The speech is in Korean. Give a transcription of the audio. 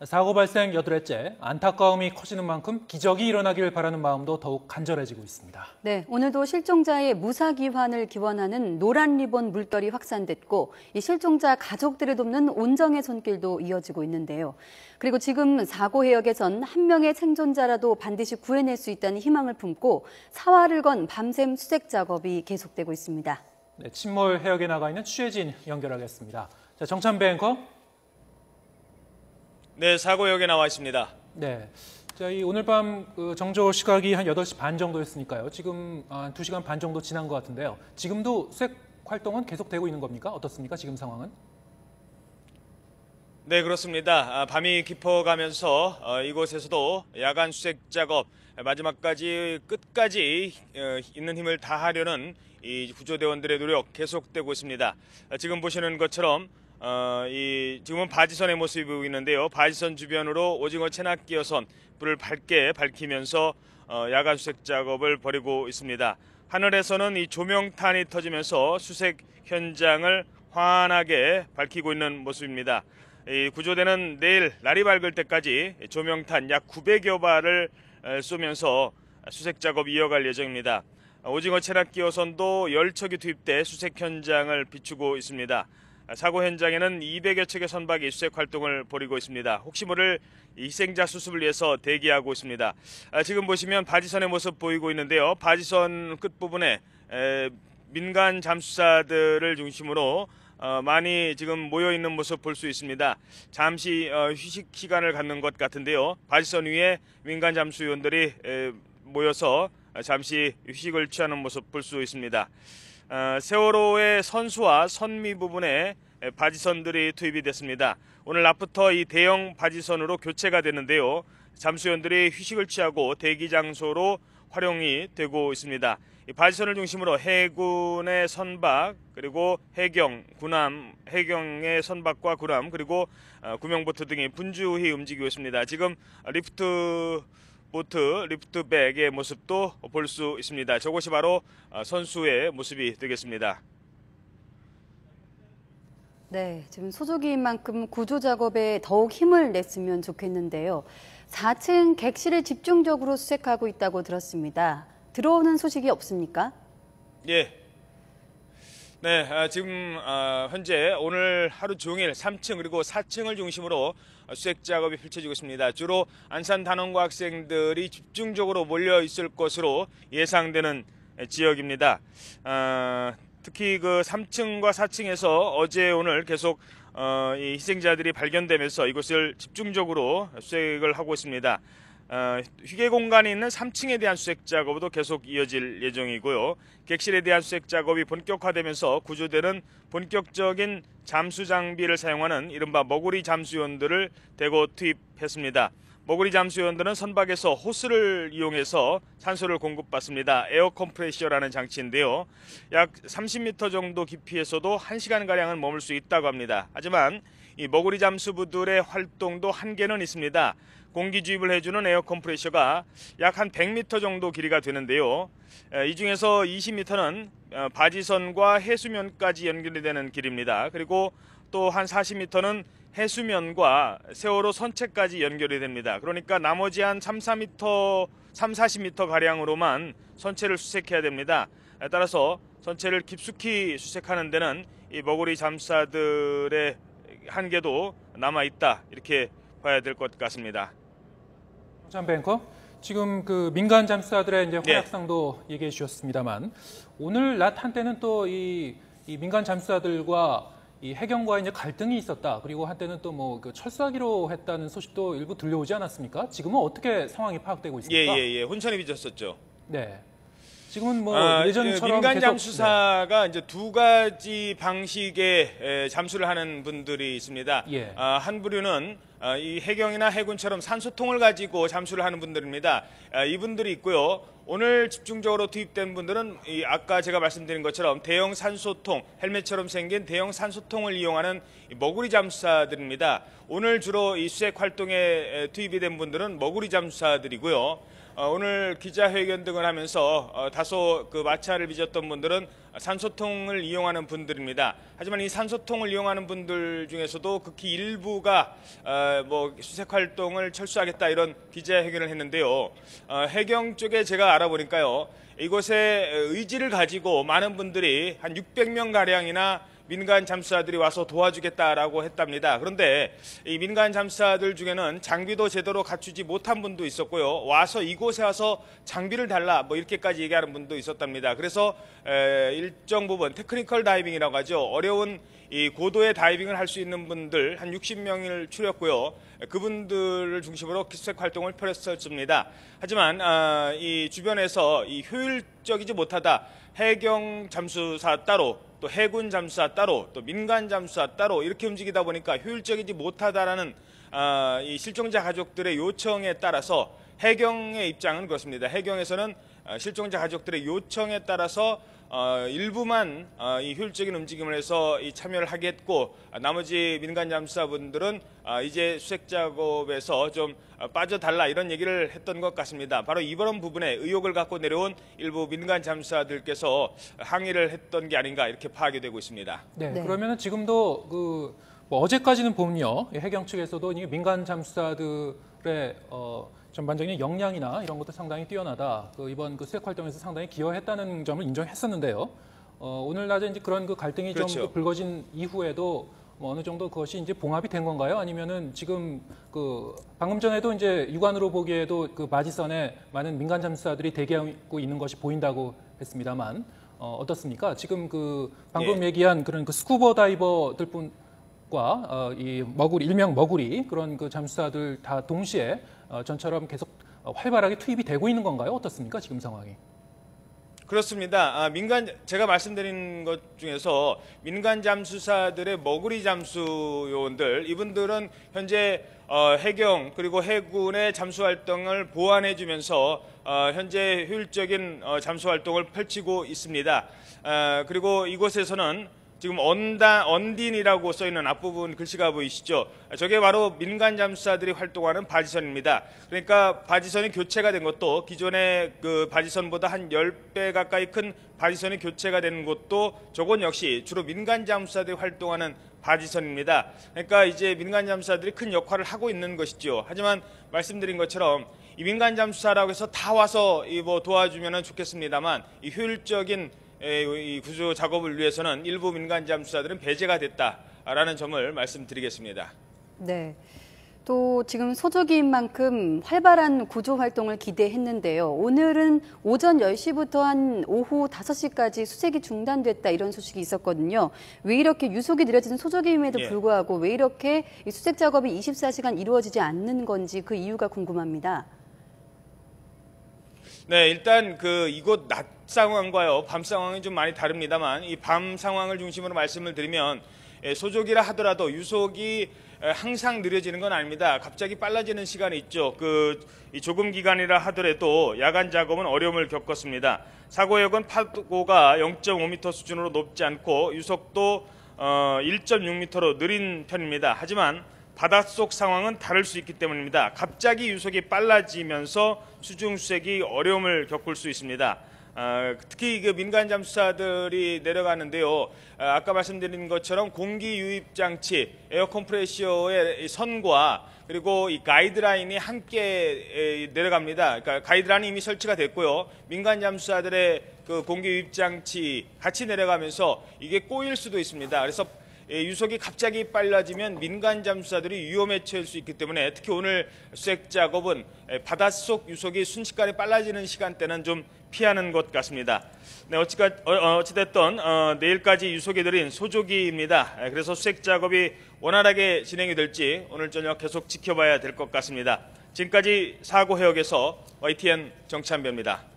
사고 발생 8회째, 안타까움이 커지는 만큼 기적이 일어나길 바라는 마음도 더욱 간절해지고 있습니다. 네, 오늘도 실종자의 무사귀환을 기원하는 노란 리본 물결이 확산됐고 이 실종자 가족들을 돕는 온정의 손길도 이어지고 있는데요. 그리고 지금 사고 해역에선 한 명의 생존자라도 반드시 구해낼 수 있다는 희망을 품고 사활을 건 밤샘 수색 작업이 계속되고 있습니다. 네, 침몰 해역에 나가 있는 취재진 연결하겠습니다. 자, 정찬배 앵커. 네, 사고역에 나와 있습니다. 네. 자, 이 오늘 밤 정조 시각이 한 8시 반 정도였으니까요. 지금 한 2시간 반 정도 지난 것 같은데요. 지금도 수색 활동은 계속되고 있는 겁니까? 어떻습니까? 지금 상황은? 네, 그렇습니다. 밤이 깊어가면서 이곳에서도 야간 수색 작업 마지막까지 끝까지 있는 힘을 다하려는 이 구조대원들의 노력 계속되고 있습니다. 지금 보시는 것처럼 지금은 바지선의 모습이 보이는데요. 바지선 주변으로 오징어 채납 기어선 불을 밝게 밝히면서 야간 수색 작업을 벌이고 있습니다. 하늘에서는 이 조명탄이 터지면서 수색 현장을 환하게 밝히고 있는 모습입니다. 이 구조대는 내일 날이 밝을 때까지 조명탄 약 900여 발을 쏘면서 수색 작업 이어갈 예정입니다. 오징어 채납 기어선도 10척이 투입돼 수색 현장을 비추고 있습니다. 사고 현장에는 200여 척의 선박이 수색 활동을 벌이고 있습니다. 혹시 모를 희생자 수습을 위해서 대기하고 있습니다. 지금 보시면 바지선의 모습 보이고 있는데요. 바지선 끝부분에 민간 잠수사들을 중심으로 많이 지금 모여있는 모습 볼 수 있습니다. 잠시 휴식 시간을 갖는 것 같은데요. 바지선 위에 민간 잠수요원들이 모여서 잠시 휴식을 취하는 모습 볼 수 있습니다. 세월호의 선수와 선미 부분에 바지선들이 투입이 됐습니다. 오늘 낮부터 이 대형 바지선으로 교체가 됐는데요. 잠수원들이 휴식을 취하고 대기 장소로 활용이 되고 있습니다. 이 바지선을 중심으로 해군의 선박 그리고 해경, 군함, 해경의 선박과 군함 그리고 구명보트 등이 분주히 움직이고 있습니다. 지금 리프트백의 모습도 볼 수 있습니다. 저것이 바로 선수의 모습이 되겠습니다. 네, 지금 소속인 만큼 구조 작업에 더욱 힘을 냈으면 좋겠는데요. 4층 객실을 집중적으로 수색하고 있다고 들었습니다. 들어오는 소식이 없습니까? 예. 네, 지금 현재 오늘 하루 종일 3층 그리고 4층을 중심으로 수색 작업이 펼쳐지고 있습니다. 주로 안산 단원고 학생들이 집중적으로 몰려 있을 것으로 예상되는 지역입니다. 특히 그 3층과 4층에서 어제 오늘 계속 이 희생자들이 발견되면서 이곳을 집중적으로 수색을 하고 있습니다. 휴게 공간이 있는 3층에 대한 수색 작업도 계속 이어질 예정이고요. 객실에 대한 수색 작업이 본격화되면서 구조대는 본격적인 잠수 장비를 사용하는 이른바 머구리 잠수요원들을 대거 투입했습니다. 머구리 잠수요원들은 선박에서 호스를 이용해서 산소를 공급받습니다. 에어 컴프레셔라는 장치인데요. 약 30m 정도 깊이에서도 1시간가량은 머물 수 있다고 합니다. 하지만 이 머구리 잠수부들의 활동도 한계는 있습니다. 공기 주입을 해주는 에어 컴프레셔가 약 한 100m 정도 길이가 되는데요. 이 중에서 20m는 바지선과 해수면까지 연결이 되는 길입니다. 그리고 또 한 40m는 해수면과 세월호 선체까지 연결이 됩니다. 그러니까 나머지 한 40m 가량으로만 선체를 수색해야 됩니다. 따라서 선체를 깊숙이 수색하는 데는 이 머구리 잠수사들의 한계도 남아있다 이렇게 봐야 될 것 같습니다. 정찬배 앵커. 지금 그 민간 잠수사들의 이제 활약상도 얘기해 주셨습니다만 오늘 낮 한때는 또 이 민간 잠수사들과 이 해경과의 이제 갈등이 있었다. 그리고 한때는 또 뭐 그 철수하기로 했다는 소식도 일부 들려오지 않았습니까? 지금은 어떻게 상황이 파악되고 있습니까? 예. 혼선이 빚었었죠. 네. 지금은 뭐 예전처럼 민간 계속, 잠수사가 이제 두 가지 방식의 잠수를 하는 분들이 있습니다. 예. 한 부류는 이 해경이나 해군처럼 산소통을 가지고 잠수를 하는 분들입니다. 이분들이 있고요. 오늘 집중적으로 투입된 분들은 아까 제가 말씀드린 것처럼 대형 산소통, 헬멧처럼 생긴 대형 산소통을 이용하는 머구리 잠수사들입니다. 오늘 주로 이 수색 활동에 투입이 된 분들은 머구리 잠수사들이고요. 오늘 기자회견 등을 하면서 다소 그 마찰을 빚었던 분들은 산소통을 이용하는 분들입니다. 하지만 이 산소통을 이용하는 분들 중에서도 극히 일부가 수색 활동을 철수하겠다 이런 기자회견을 했는데요. 해경 쪽에 제가 알아보니까요. 이곳에 의지를 가지고 많은 분들이 한 600명 가량이나 민간 잠수사들이 와서 도와주겠다라고 했답니다. 그런데 이 민간 잠수사들 중에는 장비도 제대로 갖추지 못한 분도 있었고요. 이곳에 와서 장비를 달라 이렇게까지 얘기하는 분도 있었답니다. 그래서 일정 부분 테크니컬 다이빙이라고 하죠. 어려운 이 고도의 다이빙을 할 수 있는 분들 한 60명을 추렸고요. 그분들을 중심으로 수색 활동을 펼쳤습니다. 하지만 이 주변에서 이 효율적이지 못하다. 해경 잠수사 따로 또 해군 잠수사 따로 또 민간 잠수사 따로 이렇게 움직이다 보니까 효율적이지 못하다라는 이 실종자 가족들의 요청에 따라서 해경의 입장은 그렇습니다. 해경에서는 실종자 가족들의 요청에 따라서 일부만 이 효율적인 움직임을 해서 참여를 하겠고 나머지 민간 잠수사분들은 이제 수색 작업에서 좀 빠져달라 이런 얘기를 했던 것 같습니다. 바로 이번 부분에 의혹을 갖고 내려온 일부 민간 잠수사들께서 항의를 했던 게 아닌가 이렇게 파악이 되고 있습니다. 네, 그러면은 지금도 어제까지는 보면요, 해경 측에서도 이 민간 잠수사들의 전반적인 역량이나 이런 것도 상당히 뛰어나다. 이번 수색 활동에서 상당히 기여했다는 점을 인정했었는데요. 오늘 낮에 이제 그런 갈등이 그렇죠. 좀 불거진 이후에도 어느 정도 그것이 이제 봉합이 된 건가요? 아니면은 지금 방금 전에도 이제 육안으로 보기에도 마지선에 많은 민간 잠수사들이 대기하고 있는 것이 보인다고 했습니다만 어떻습니까? 지금 방금 얘기한 그런 스쿠버 다이버들 과 이 일명 머구리 그런 잠수사들 다 동시에 전처럼 계속 활발하게 투입이 되고 있는 건가요? 어떻습니까? 지금 상황이? 그렇습니다. 제가 말씀드린 것 중에서 민간 잠수사들의 머구리 잠수 요원들 이분들은 현재 해경 그리고 해군의 잠수 활동을 보완해 주면서 현재 효율적인 잠수 활동을 펼치고 있습니다. 그리고 이곳에서는 지금 언딘이라고 써있는 앞부분 글씨가 보이시죠? 저게 바로 민간 잠수사들이 활동하는 바지선입니다. 그러니까 바지선이 교체가 된 것도 기존의 바지선보다 한 10배 가까이 큰 바지선이 교체가 된 것도 저건 역시 주로 민간 잠수사들이 활동하는 바지선입니다. 그러니까 이제 민간 잠수사들이 큰 역할을 하고 있는 것이죠. 하지만 말씀드린 것처럼 이 민간 잠수사라고 해서 다 와서 도와주면 좋겠습니다만 이 효율적인 이 구조 작업을 위해서는 일부 민간 잠수사들은 배제가 됐다라는 점을 말씀드리겠습니다. 네. 또 지금 소조기인 만큼 활발한 구조 활동을 기대했는데요. 오늘은 오전 10시부터 한 오후 5시까지 수색이 중단됐다 이런 소식이 있었거든요. 왜 이렇게 유속이 느려지는 소조기임에도 불구하고 왜 이렇게 이 수색 작업이 24시간 이루어지지 않는 건지 그 이유가 궁금합니다. 네, 일단 이곳 낮 상황과요 밤 상황이 좀 많이 다릅니다만 이 밤 상황을 중심으로 말씀을 드리면 소조기라 하더라도 유속이 항상 느려지는 건 아닙니다. 갑자기 빨라지는 시간이 있죠. 이 조금 기간이라 하더라도 야간 작업은 어려움을 겪었습니다. 사고역은 파고가 0.5m 수준으로 높지 않고 유속도 1.6m로 느린 편입니다. 하지만 바닷속 상황은 다를 수 있기 때문입니다. 갑자기 유속이 빨라지면서 수중 수색이 어려움을 겪을 수 있습니다. 특히 민간 잠수사들이 내려가는데요. 아까 말씀드린 것처럼 공기 유입 장치, 에어 컴프레셔의 선과 그리고 이 가이드라인이 함께 내려갑니다. 그러니까 가이드라인이 이미 설치가 됐고요. 민간 잠수사들의 공기 유입 장치 같이 내려가면서 이게 꼬일 수도 있습니다. 그래서 유속이 갑자기 빨라지면 민간 잠수사들이 위험에 처할 수 있기 때문에 특히 오늘 수색 작업은 바닷속 유속이 순식간에 빨라지는 시간대는 좀 피하는 것 같습니다. 네, 어찌됐든 내일까지 유속이 느린 소조기입니다. 그래서 수색 작업이 원활하게 진행이 될지 오늘 저녁 계속 지켜봐야 될 것 같습니다. 지금까지 사고 해역에서 YTN 정찬배입니다.